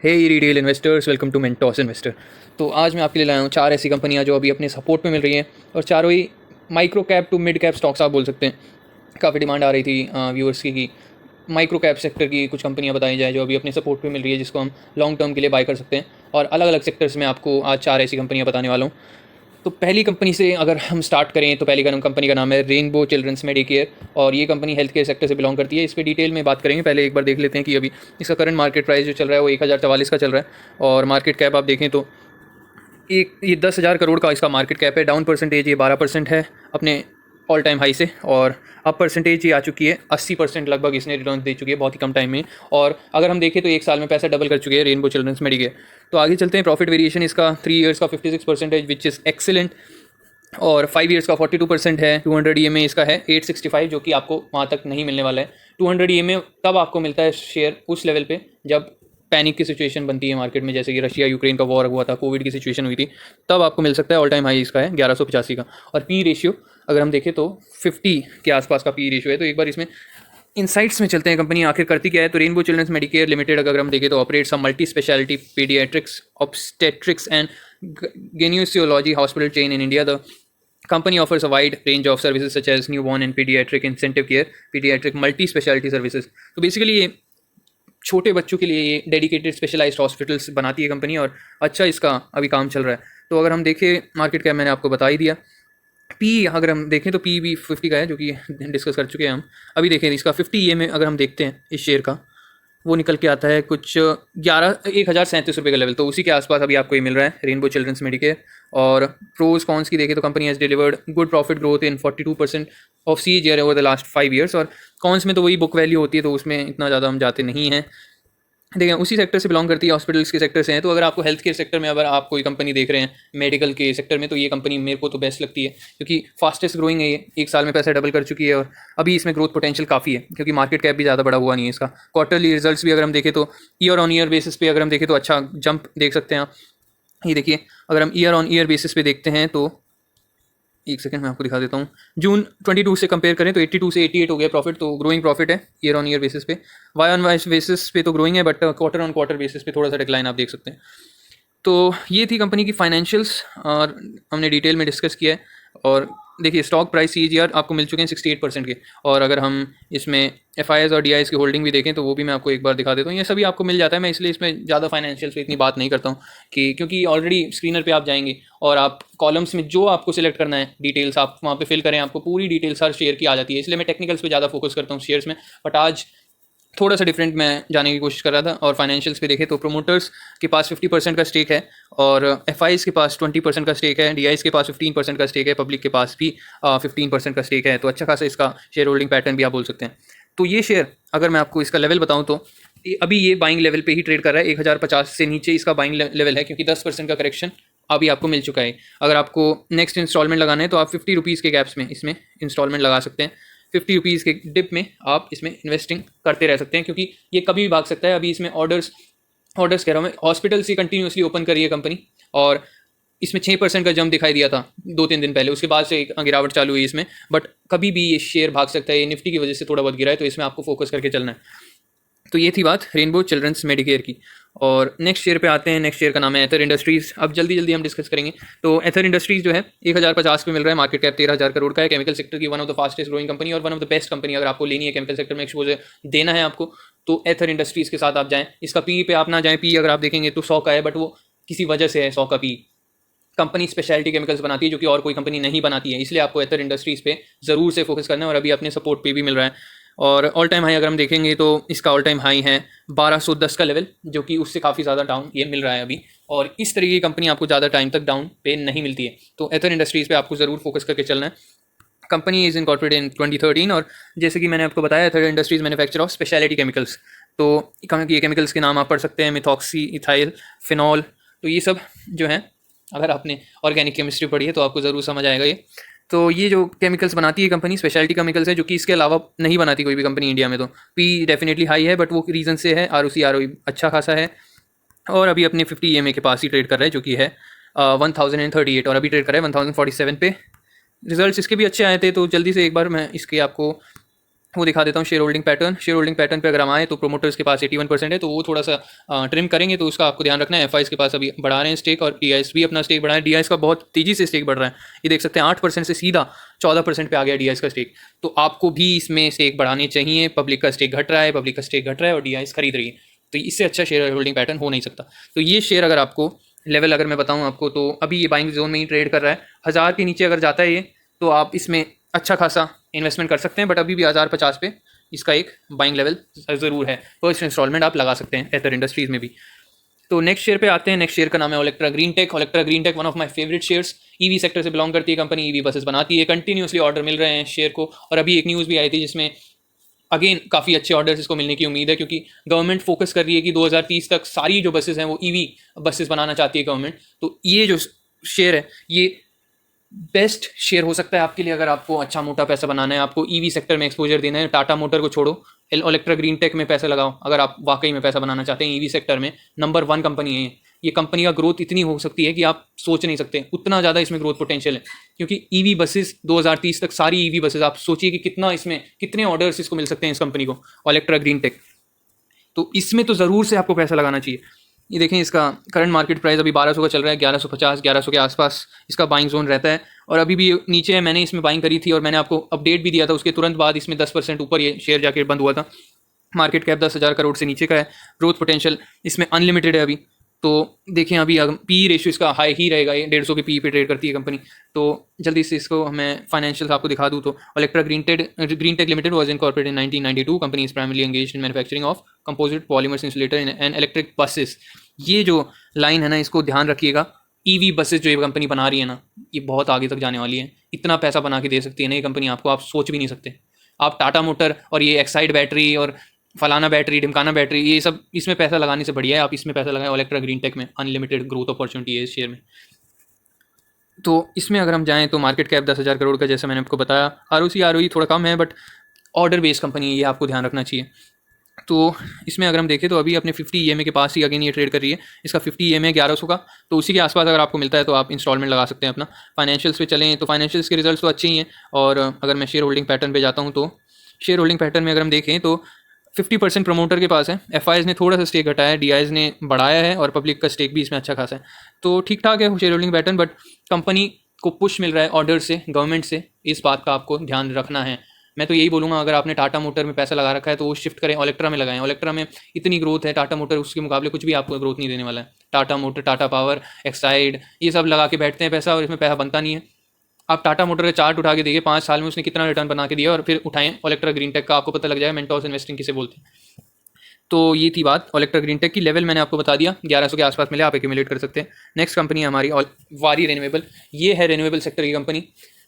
Hey retail investors, welcome to Mentos investor. तो आज मैं आपके लिए लाया हूँ 4 ऐसी कंपनियाँ जो अभी अपने सपोर्ट पे मिल रही हैं और चारों ही micro cap to mid cap stocks आप बोल सकते हैं। काफ़ी डिमांड आ रही थी व्यूअर्स की माइक्रो कैप सेक्टर की कुछ कंपनियाँ बताई जाए जो अभी अपने सपोर्ट पे मिल रही है, जिसको हम लॉन्ग टर्म के लिए बाय कर सकते हैं। और अलग अलग सेक्टर्स में आपको आज 4 ऐसी कंपनियाँ बताने वाला हूँ। तो पहली कंपनी से अगर हम स्टार्ट करें तो पहली कंपनी का नाम है रेनबो चिल्ड्रंस मेडिकेयर, और ये कंपनी हेल्थ केयर सेक्टर से बिलोंग करती है। इस पर डिटेल में बात करेंगे। पहले एक बार देख लेते हैं कि अभी इसका करंट मार्केट प्राइस जो चल रहा है वो 1044 का चल रहा है, और मार्केट कैप आप देखें तो ये 10,000 करोड़ का इसका मार्केट कैप है। डाउन परसेंटेज ये 12% है अपने ऑल टाइम हाई से, और अप परसेंटेज ये आ चुकी है 80% लगभग इसने रिटर्न दे चुकी है बहुत ही कम टाइम में। और अगर हम देखें तो एक साल में पैसा डबल कर चुकी है रेनबो चिल्ड्रंस मेडिकेयर। तो आगे चलते हैं। प्रॉफिट वेरिएशन इसका 3 ईयर्स का 56% विच इज़ एक्सेलेंट, और 5 ईयर्स का 42% है। 200 EMA इसका है 865, जो कि आपको वहाँ तक नहीं मिलने वाला है। 200 EMA तब आपको मिलता है शेयर उस लेवल पे जब पैनिक की सिचुएशन बनती है मार्केट में, जैसे कि रशिया यूक्रेन का वॉर हुआ था, कोविड की सिचुएशन हुई थी, तब आपको मिल सकता है। ऑल टाइम हाई इसका है 1185 का। और पी रेशियो अगर हम देखें तो 50 के आसपास का पी रेशियो है। तो एक बार इसमें इनसाइट्स में चलते हैं कंपनी आखिर करती क्या है। तो रेनबो चिल्ड्रंस मेडिकेयर लिमिटेड अगर हम देखें तो operates a multi speciality paediatrics obstetrics and gynecology hospital chain in India. The company offers a wide range of services such as newborn and pediatric intensive care, pediatric multi-specialty services. तो basically ये छोटे बच्चों के लिए ये dedicated specialised hospitals बनाती है company, और अच्छा इसका अभी काम चल रहा है। तो अगर हम देखें मार्केट कैप मैंने आपको बता ही दिया। पी अगर हम देखें तो पी भी 50 का है, जो कि डिस्कस कर चुके हैं हम। अभी देखें इसका 50 EMA अगर हम देखते हैं इस शेयर का, वो निकल के आता है कुछ 1,37 रुपये का लेवल। तो उसी के आसपास अभी आपको ये मिल रहा है रेनबो चिल्ड्रंस मेडिकेयर। और प्रोज कॉन्स की देखें तो company has delivered good profit growth in 42% of CAGR over the last 5 years. और कॉन्स में तो वही बुक वैल्यू होती है, तो उसमें इतना ज़्यादा हम जाते नहीं हैं। देखिए उसी सेक्टर से बिलोंग करती है, हॉस्पिटल्स के सेक्टर से हैं। तो अगर आपको हेल्थ केयर सेक्टर में अगर आप कोई कंपनी देख रहे हैं मेडिकल के सेक्टर में, तो ये कंपनी मेरे को तो बेस्ट लगती है, क्योंकि फास्टेस्ट ग्रोइंग है ये। एक साल में पैसा डबल कर चुकी है, और अभी इसमें ग्रोथ पोटेंशियल काफ़ी है, क्योंकि मार्केट कैप भी ज़्यादा बड़ा हुआ नहीं है इसका। क्वार्टरली रिजल्ट्स भी अगर हम देखें तो ईयर ऑन ईयर बेसिस पे अगर हम देखें तो अच्छा जंप देख सकते हैं आप। ये देखिए अगर हम ईयर ऑन ईयर बेसिस पे देखते हैं तो एक सेकंड मैं आपको दिखा देता हूँ। जून 22 से कंपेयर करें तो 82 से 88 हो गया प्रॉफिट, तो ग्रोइंग प्रॉफिट है ईयर ऑन ईयर बेसिस पे। वाई ऑन वाई बेसिस पे तो ग्रोइंग है, but quarter on quarter basis पे थोड़ा सा डिक्लाइन आप देख सकते हैं। तो ये थी कंपनी की फाइनेंशियल्स, और हमने डिटेल में डिस्कस किया है। और देखिए स्टॉक प्राइस CAGR आपको मिल चुके हैं 68% के। और अगर हम इसमें FIs और DIs की होल्डिंग भी देखें तो वो भी मैं आपको एक बार दिखा देता हूँ। ये सभी आपको मिल जाता है। मैं इसलिए इसमें ज़्यादा फाइनेंशियल्स पे इतनी बात नहीं करता हूँ कि क्योंकि ऑलरेडी स्क्रीनर पे आप जाएंगे और आप कॉलम्स में जो आपको सिलेक्ट करना है डिटेल्स आप वहाँ पे फिल करें, आपको पूरी डिटेल्स हर शेयर की आ जाती है। इसलिए मैं टेक्निकल्स पे ज़्यादा फोकस करता हूँ शेयर्स में। बट आज थोड़ा सा डिफरेंट मैं जाने की कोशिश कर रहा था। और फाइनेंशियल्स पे देखें तो प्रोमोटर्स के पास 50% का स्टेक है, और FIs के पास 20% का स्टेक है, DIs के पास 15% का स्टेक है, पब्लिक के पास भी 15% का स्टेक है। तो अच्छा खासा इसका शेयर होल्डिंग पैटर्न भी आप बोल सकते हैं। तो ये शेयर अगर मैं आपको इसका लेवल बताऊँ तो अभी ये बाइंग लेवल पे ही ट्रेड कर रहा है। 1050 से नीचे इसका बाइंग लेवल है, क्योंकि 10% का करेक्शन अभी आपको मिल चुका है। अगर आपको नेक्स्ट इंस्टॉलमेंट लगाना है तो आप 50 रुपीज़ के गैप्स में इसमें इंस्टॉलमेंट लगा सकते हैं। 50 रुपीज़ के डिप में आप इसमें इन्वेस्टिंग करते रह सकते हैं, क्योंकि ये कभी भी भाग सकता है। अभी इसमें ऑर्डर्स कह रहा हूँ मैं, हॉस्पिटल से कंटिन्यूसली ओपन करी है कंपनी, और इसमें 6% का जंप दिखाई दिया था 2-3 दिन पहले। उसके बाद से एक गिरावट चालू हुई इसमें, बट कभी भी ये शेयर भाग सकता है। ये निफ्टी की वजह से थोड़ा बहुत गिरा है, तो इसमें आपको फोकस करके चलना है। तो ये थी बात रेनबो चिल्ड्रंस मेडिकेयर की। और नेक्स्ट शेयर पे आते हैं। नेक्स्ट शेयर का नाम है एथर इंडस्ट्रीज़। अब जल्दी हम डिस्कस करेंगे। तो एथर इंडस्ट्रीज़ जो है 1050 पे मिल रहा है। मार्केट कैप 13,000 करोड़ का है। केमिकल सेक्टर की one of the fastest growing company और one of the best company. अगर आपको लेनी है केमिकल सेक्टर में एक्सपोजर देना है आपको, तो एथर इंडस्ट्रीज़ के साथ आप जाएँ। इसका पी पे आप ना जाएँ। पी अगर आप देखेंगे तो 100 का है, बट वो किसी वजह से है 100 का पी। कंपनी स्पेशलिटी केमिकल्स बनाती है जो कि और कोई कंपनी नहीं बनाती है, इसलिए आपको एथर इंडस्ट्रीज़ पे ज़रूर से फोकस करना है। और अभी अपने सपोर्ट पे भी मिल रहा है। और ऑल टाइम हाई अगर हम देखेंगे तो इसका ऑल टाइम हाई है 1210 का लेवल, जो कि उससे काफ़ी ज़्यादा डाउन ये मिल रहा है अभी। और इस तरीके की कंपनी आपको ज़्यादा टाइम तक डाउन पे नहीं मिलती है, तो एथर इंडस्ट्रीज़ पे आपको ज़रूर फोकस करके चलना है। कंपनी इज़ इनकॉर्पोरेटेड इन 2013, और जैसे कि मैंने आपको बताया Aether industries manufacture of speciality chemicals. तो ये केमिकल्स के नाम आप पढ़ सकते हैं, मिथॉक्सी, इथाइल, फिनॉल। तो ये सब जो है, अगर आपने ऑर्गेनिक केमिस्ट्री पढ़ी है तो आपको ज़रूर समझ आएगा ये। तो ये जो केमिकल्स बनाती है कंपनी स्पेशलिटी केमिकल्स है, जो कि इसके अलावा नहीं बनाती कोई भी कंपनी इंडिया में। तो पी डेफिनेटली हाई है, बट वो रीज़न से है। ROC अच्छा खासा है, और अभी अपने 50 EMA के पास ही ट्रेड कर रहा है, जो कि है 1038, और अभी ट्रेड कर रहा है 1047 पे। रिजल्ट्स इसके भी अच्छे आए थे, तो जल्दी से एक बार मैं इसके आपको वो दिखा देता हूँ share holding pattern. Share holding pattern पे अगर हम आए तो प्रोमोटर्स के पास 81% है, तो वो थोड़ा सा ट्रिम करेंगे, तो उसका आपको ध्यान रखना है। एफ के पास अभी बढ़ा रहे हैं स्टेक, और डी भी अपना स्टेक बढ़ा है। डी का बहुत तेज़ी से स्टेक बढ़ रहा है, ये देख सकते हैं 8% से सीधा 14% पे आ गया डी का स्टेक। तो आपको भी इसमें स्टेक बढ़ाने चाहिए। पब्लिक का स्टेक घट रहा है, पब्लिक का स्टेक घट रहा है और डी खरीद रही है, तो इससे अच्छा शेयर होल्डिंग पैटर्न हो नहीं सकता। तो ये शेयर अगर आपको लेवल अगर मैं बताऊँ आपको, तो अभी ये बाइंग जोन में ही ट्रेड कर रहा है। 1000 के नीचे अगर जाता है ये, तो आप इसमें अच्छा खासा इन्वेस्टमेंट कर सकते हैं, बट अभी भी 1050 पे इसका एक बाइंग लेवल ज़रूर है। फर्स्ट इंस्टॉलमेंट आप लगा सकते हैं एथर इंडस्ट्रीज़ में भी। तो नेक्स्ट शेयर पे आते हैं। नेक्स्ट शेयर का नाम है Olectra Green Tech. Olectra Green Tech one of my favourite shares. EV sector से बिलोंग करती है कंपनी, ईवी बसेस बनाती है, कंटिन्यूसली ऑर्डर मिल रहे हैं शेयर को। और अभी एक न्यूज़ भी आई थी जिसमें अगेन काफ़ी अच्छे ऑर्डर्स इसको मिलने की उम्मीद है, क्योंकि गवर्नमेंट फोकस कर रही है कि 2030 तक सारी जो बसेस हैं वो ईवी बसेस बनाना चाहती है गवर्नमेंट। तो ये जो शेयर है ये बेस्ट शेयर हो सकता है आपके लिए, अगर आपको अच्छा मोटा पैसा बनाना है, आपको ईवी सेक्टर में एक्सपोजर देना है। टाटा मोटर को छोड़ो, ओलेक्ट्रा ग्रीन टेक में पैसा लगाओ अगर आप वाकई में पैसा बनाना चाहते हैं। ईवी सेक्टर में नंबर 1 कंपनी है ये कंपनी का ग्रोथ इतनी हो सकती है कि आप सोच नहीं सकते, उतना ज़्यादा इसमें ग्रोथ पोटेंशियल है। क्योंकि ईवी बसेस 2030 तक सारी ईवी बसेस, आप सोचिए कि कितना इसमें कितने ऑर्डर्स इसको मिल सकते हैं इस कंपनी को, ओलेक्ट्रा ग्रीन टेक। तो इसमें तो ज़रूर से आपको पैसा लगाना चाहिए। ये देखें, इसका करंट मार्केट प्राइस अभी 1200 का चल रहा है, 1150 1100 के आसपास इसका बाइंग जोन रहता है, और अभी भी नीचे है। मैंने इसमें बाइंग करी थी और मैंने आपको अपडेट भी दिया था, उसके तुरंत बाद इसमें 10% ऊपर ये शेयर जाके बंद हुआ था। मार्केट कैप 10,000 करोड़ से नीचे का है। ग्रोथ पोटेंशियल इसमें अनलिमिटेड है अभी। तो देखें, अभी पी रेशियो इसका हाई ही रहेगा, ये 150 के पी पे ट्रेड करती है कंपनी। तो जल्दी से इसको मैं फाइनेंशियल्स आपको दिखा दूँ तो Olectra Green Tech limited was incorporated in 1992। कंपनी is primarily engaged in manufacturing of composite polymers insulator and electric buses. ये जो लाइन है ना, इसको ध्यान रखिएगा। ईवी बसेस जो ये कंपनी बना रही है ना, ये बहुत आगे तक जाने वाली है। इतना पैसा बना के दे सकती है ना ये कंपनी आपको, आप सोच भी नहीं सकते। आप टाटा मोटर और ये एक्साइड बैटरी और फलाना बैटरी ढिमकाना बैटरी, ये सब इसमें पैसा लगाने से बढ़िया है आप इसमें पैसा लगाएं ओलेक्ट्रा ग्रीन टेक में। अनलिमिटेड ग्रोथ अपॉर्चुनिटी है इस शेयर में। तो इसमें अगर हम जाएँ तो मार्केट कैप 10,000 करोड़ का, जैसे मैंने आपको बताया। आर थोड़ा कम है, बट ऑर्डर बेस्ड कंपनी है, ये आपको ध्यान रखना चाहिए। तो इसमें अगर हम देखें तो अभी अपने 50 EMA के पास ही अगेन ये ट्रेड कर रही है। इसका 50 EMA 1100 का, तो उसी के आसपास अगर आपको मिलता है तो आप इंस्टॉलमेंट लगा सकते हैं अपना। फाइनेंशियल्स पे चलें तो फाइनेंशियल्स के रिजल्ट्स तो अच्छे ही हैं। और अगर मैं शेयर होल्डिंग पैटर्न पे जाता हूँ तो शेयर होल्डिंग पैटर्न में अगर हम देखें तो 50% प्रमोटर के पास है। एफ ने थोड़ा सा स्टेक घटाया है, डी ने बढ़ाया है, और पब्लिक का स्टेक भी इसमें अच्छा खासा है। तो ठीक ठाक है share holding pattern, but company को पुश मिल रहा है ऑर्डर से, गवर्नमेंट से। इस बात का आपको ध्यान रखना है। मैं तो यही बोलूँगा, अगर आपने टाटा मोटर में पैसा लगा रखा है तो वो शिफ्ट करें, ओलेक्ट्रा में लगाएं। ओलेक्ट्रा में इतनी ग्रोथ है, टाटा मोटर उसके मुकाबले कुछ भी आपको ग्रोथ नहीं देने वाला है। Tata motor, Tata power, Exide, ये सब लगा के बैठते हैं पैसा और इसमें पैसा बनता नहीं है। आप टाटा मोटर का चार्ट उठा के देखिए, 5 साल में उसने कितना रिटर्न बना के दिया, और फिर उठाएं ओलेक्ट्रा ग्रीन टेक का, आपको पता लग जाएगा मेंटोस इन्वेस्टिंग किसे बोलते हैं। तो ये थी बात ओलेक्ट्रा ग्रीन टेक की। लेवल मैंने आपको बता दिया, 1100 के आसपास मिले, आप एक्यूमुलेट कर सकते हैं। नेक्स्ट कंपनी है हमारी वारी रिन्यूएबल। ये है रिन्यूएबल सेक्टर की कंपनी,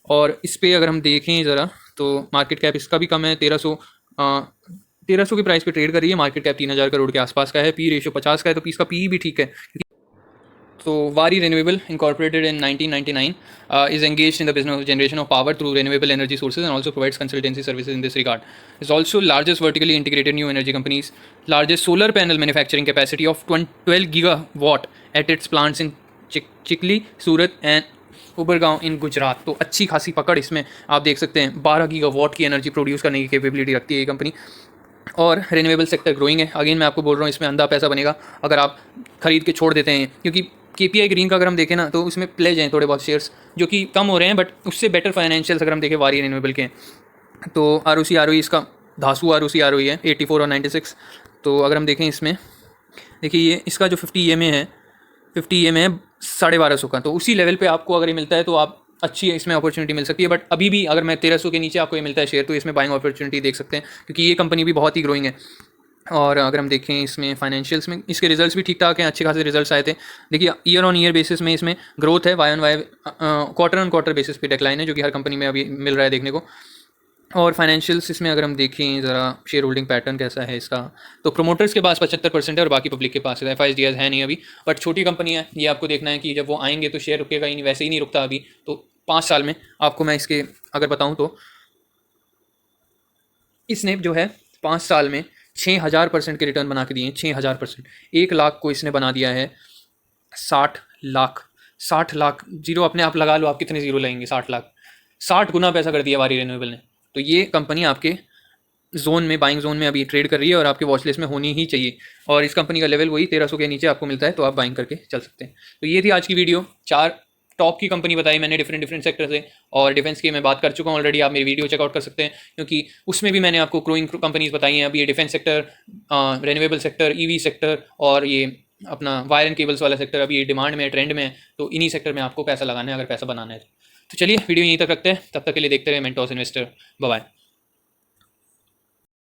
और इस पर अगर हम देखें ज़रा तो मार्केट कैप इसका भी कम है। 1300 की प्राइस पे ट्रेड कर रही है। मार्केट कैप 3000 करोड़ के आसपास का है। पी रेशियो 50 का है, तो इसका पी भी ठीक है। तो वारी renewable incorporated in 1999 is engaged in the business of generation of power through renewable energy sources and also provides consultancy services in this regard. It's also largest vertically integrated new energy companies, largest solar panel manufacturing capacity of 12 gigawatt at its plants in Chikhli, Surat and Umbergaon in Gujarat. तो अच्छी खासी पकड़ इसमें आप देख सकते हैं। 12 gigawatt की एनर्जी प्रोड्यूस करने की कैपेबिलिटी रखती है ये कंपनी। और रिन्यूएबल सेक्टर ग्रोइंग है। अगेन मैं आपको बोल रहा हूँ, इसमें अंधा पैसा बनेगा अगर आप खरीद के छोड़ देते हैं, क्योंकि KPI ग्रीन का अगर हम देखें ना तो उसमें प्लेज हैं थोड़े बहुत शेयर्स जो कि कम हो रहे हैं, बट उससे बेटर फाइनेंशियल्स अगर हम देखें वारी रिन्यूएबल के, तो ROE इसका धासु ROE है 84 और 96। तो अगर हम देखें इसमें, देखिए ये इसका जो 50 EMA है 1250 का, तो उसी लेवल पे आपको अगर ये मिलता है तो आप अच्छी इसमें अपॉर्चुनिटी मिल सकती है। बट अभी भी अगर मैं 1300 के नीचे आपको ये मिलता है शेयर, तो इसमें बाइंग अपॉर्चुनिटी देख सकते हैं, क्योंकि ये कंपनी भी बहुत ही ग्रोइंग है। और अगर हम देखें इसमें फाइनेंशियल्स में इसके रिजल्ट्स भी ठीक ठाक हैं, अच्छे खासे रिजल्ट्स आए थे। देखिए ईयर ऑन ईयर बेसिस में इसमें ग्रोथ है, Y on Y, quarter on quarter basis पे डिक्लाइन है, जो कि हर कंपनी में अभी मिल रहा है देखने को। और फाइनेंशियल्स इसमें अगर हम देखें ज़रा शेयर होल्डिंग पैटर्न कैसा है इसका, तो प्रोमोटर्स के पास 75% है और बाकी पब्लिक के पास है। FISDS है नहीं अभी, बट छोटी कंपनी है। ये आपको देखना है कि जब वो आएंगे तो शेयर रुकेगा ही नहीं, वैसे ही नहीं रुकता अभी। तो 5 साल में आपको मैं इसके अगर बताऊँ तो इसने जो है 5 साल में 6000% के रिटर्न बना के दिए हैं। 6000%, 1 लाख को इसने बना दिया है 60 लाख। 60 लाख जीरो अपने आप लगा लो, आप कितने जीरो लगेंगे? 60 लाख, 60 गुना पैसा कर दिया वारी रिन्यूएबल ने। तो ये कंपनी आपके जोन में, बाइंग जोन में अभी ट्रेड कर रही है और आपके वॉच लिस्ट में होनी ही चाहिए। और इस कंपनी का लेवल वही 1300 के नीचे आपको मिलता है, तो आप बाइंग करके चल सकते हैं। तो ये थी आज की वीडियो। 4 टॉप की कंपनी बताई मैंने डिफरेंट डिफरेंट सेक्टर से, और डिफेंस की मैं बात कर चुका हूँ ऑलरेडी। आप मेरी वीडियो चेकआउट कर सकते हैं, क्योंकि उसमें भी मैंने आपको ग्रोइंग कंपनीज बताई हैं। अभी ये defence sector, renewable sector, EV sector और ये अपना वायर एंड केबल्स वाला सेक्टर अभी ये डिमांड में है, ट्रेंड में है। तो इन्हीं सेक्टर में आपको पैसा लगाना है अगर पैसा बनाना है। तो चलिए वीडियो यहीं तक रखते हैं, तब तक के लिए देखते रहे मेंटोस इन्वेस्टर। Bye bye.